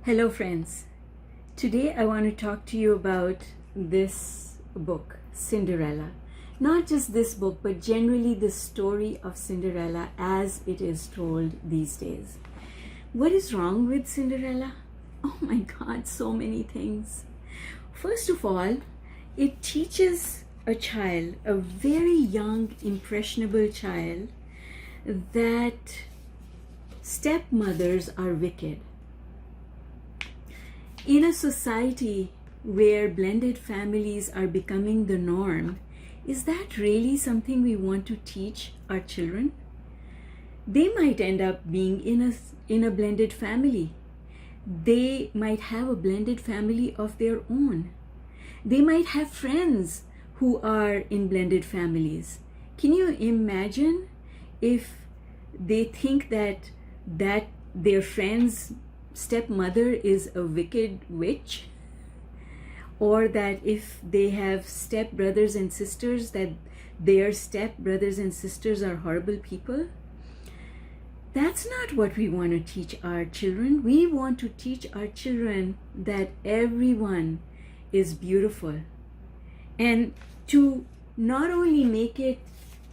Hello friends, today I want to talk to you about this book, Cinderella. Not just this book, but generally the story of Cinderella as it is told these days. What is wrong with Cinderella? Oh my God, so many things. First of all, it teaches a child, a very young, impressionable child, that stepmothers are wicked. In a society where blended families are becoming the norm, is that really something we want to teach our children? They might end up being in a blended family. They might have a blended family of their own. They might have friends who are in blended families. Can you imagine if they think that their friend's stepmother is a wicked witch, or that if they have step brothers and sisters, that their step brothers and sisters are horrible people? That's not what we want to teach our children. We want to teach our children that everyone is beautiful, and to not only make it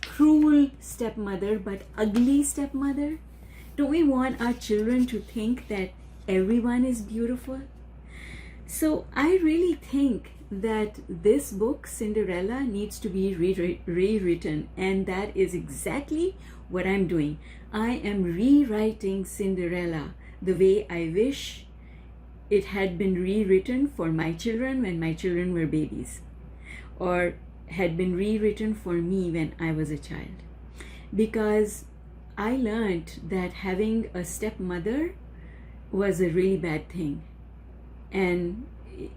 cruel stepmother but ugly stepmother. Don't we want our children to think that everyone is beautiful? So I really think that this book, Cinderella, needs to be rewritten, and that is exactly what I'm doing. I am rewriting Cinderella the way I wish it had been rewritten for my children when my children were babies, or had been rewritten for me when I was a child. Because I learned that having a stepmother was a really bad thing, and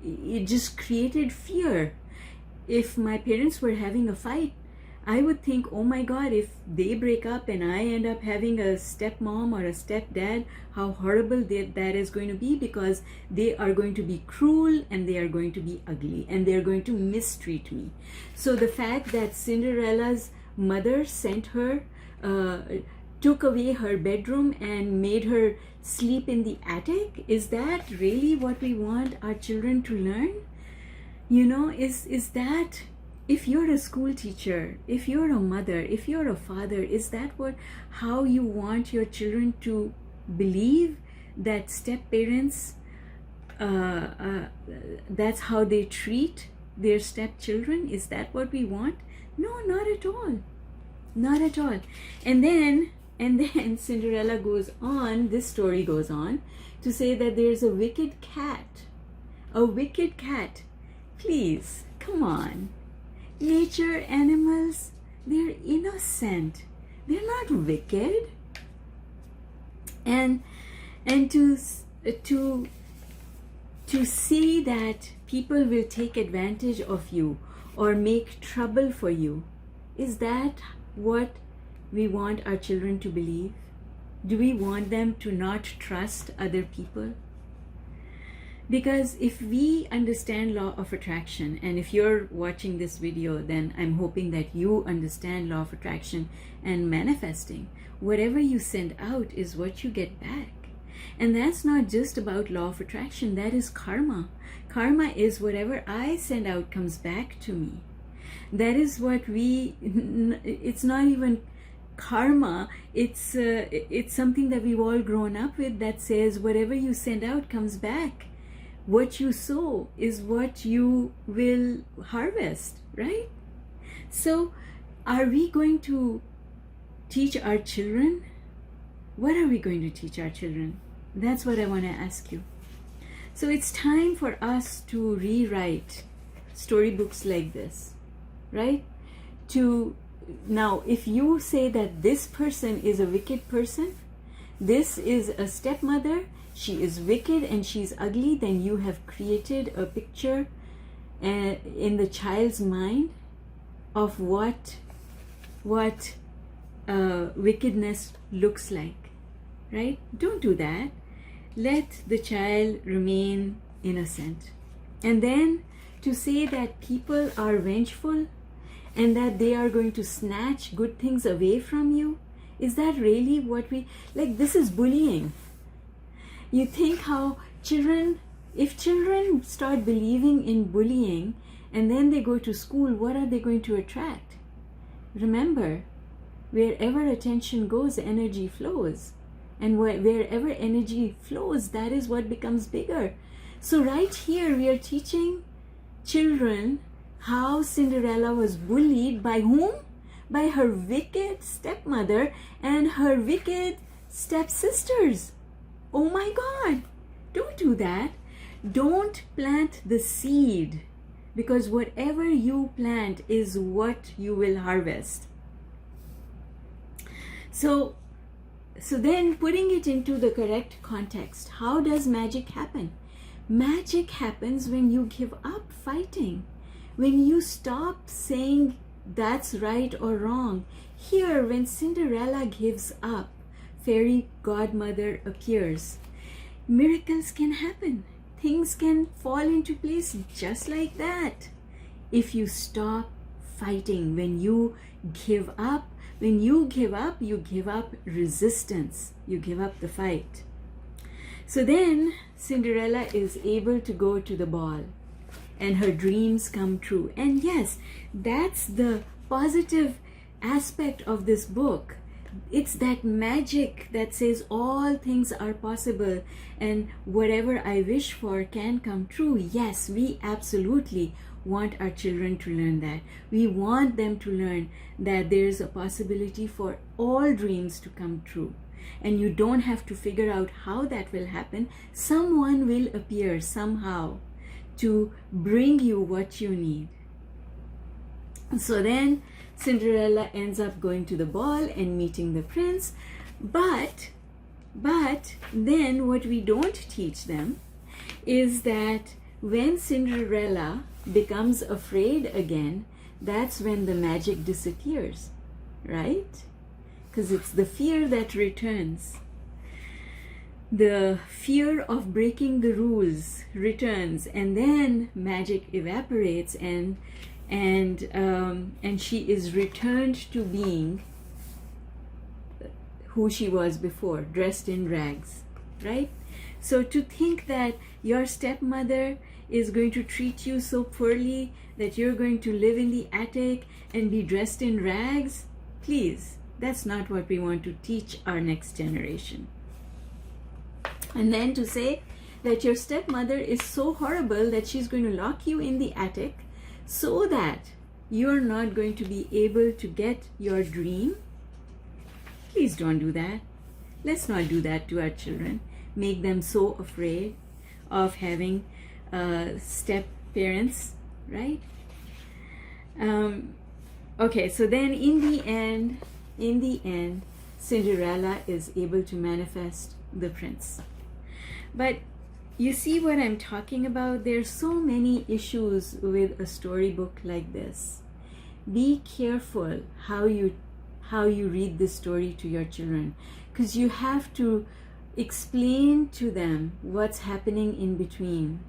it just created fear. If my parents were having a fight, I would think, oh my God, if they break up and I end up having a stepmom or a stepdad, how horrible that is going to be, because they are going to be cruel and they are going to be ugly and they're going to mistreat me. So the fact that Cinderella's mother sent her, took away her bedroom and made her sleep in the attic, is that really what we want our children to learn? You know, is that, if you're a school teacher, if you're a mother, if you're a father, is that how you want your children to believe that step parents, that's how they treat their stepchildren? Is that what we want? No, not at all. Not at all. And then Cinderella goes on, this story goes on to say that there's a wicked cat. A wicked cat. Please, come on. Nature, animals, they're innocent. They're not wicked. And to see that people will take advantage of you or make trouble for you, is that what we want our children to believe? Do we want them to not trust other people? Because if we understand law of attraction, and if you're watching this video, then I'm hoping that you understand law of attraction and manifesting. Whatever you send out is what you get back. And that's not just about law of attraction, that is karma. Karma is whatever I send out comes back to me. That is what it's not even karma, it's something that we've all grown up with, that says whatever you send out comes back. What you sow is what you will harvest, right? So are we going to teach our children? What are we going to teach our children? That's what I want to ask you. So it's time for us to rewrite storybooks like this, right? Now, if you say that this person is a wicked person, this is a stepmother, she is wicked and she's ugly, then you have created a picture in the child's mind of what wickedness looks like, right? Don't do that. Let the child remain innocent. And then to say that people are vengeful and that they are going to snatch good things away from you, is that really what we like? This is bullying. You think how If children start believing in bullying and then they go to school, what are they going to attract? Remember, wherever attention goes, energy flows. And wherever energy flows, that is what becomes bigger. So right here, we are teaching children how Cinderella was bullied by whom? By her wicked stepmother and her wicked stepsisters. Oh my God, don't do that. Don't plant the seed, because whatever you plant is what you will harvest. So then putting it into the correct context, how does magic happen? Magic happens when you give up fighting, when you stop saying that's right or wrong. Here, when Cinderella gives up, fairy godmother appears. Miracles can happen. Things can fall into place just like that. If you stop fighting, when you give up, you give up resistance. You give up the fight. So then Cinderella is able to go to the ball and her dreams come true. And yes, that's the positive aspect of this book. It's that magic that says all things are possible and whatever I wish for can come true. Yes, we absolutely want our children to learn that. We want them to learn that there's a possibility for all dreams to come true. And you don't have to figure out how that will happen. Someone will appear somehow to bring you what you need. So then Cinderella ends up going to the ball and meeting the prince. But then what we don't teach them is that when Cinderella becomes afraid again, that's when the magic disappears, right? Because it's the fear that returns. The fear of breaking the rules returns, and then magic evaporates, and she is returned to being who she was before, dressed in rags, right? So to think that your stepmother is going to treat you so poorly that you're going to live in the attic and be dressed in rags, please, that's not what we want to teach our next generation. And then to say that your stepmother is so horrible that she's going to lock you in the attic so that you're not going to be able to get your dream. Please don't do that. Let's not do that to our children. Make them so afraid of having step parents, right? Okay, so then in the end, Cinderella is able to manifest the prince. But you see what I'm talking about? There's so many issues with a storybook like this. Be careful how you read this story to your children, because you have to explain to them what's happening in between.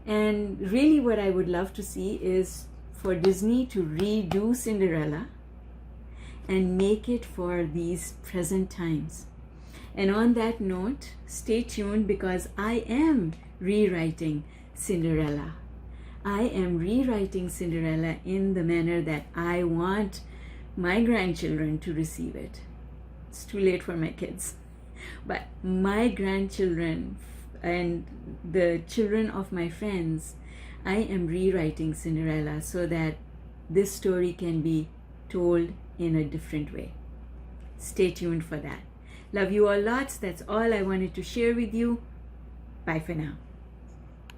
And really what I would love to see is for Disney to redo Cinderella and make it for these present times. And on that note, stay tuned, because I am rewriting Cinderella. I am rewriting Cinderella in the manner that I want my grandchildren to receive it. It's too late for my kids. But my grandchildren and the children of my friends, I am rewriting Cinderella so that this story can be told in a different way. Stay tuned for that. Love you all lots. That's all I wanted to share with you. Bye for now.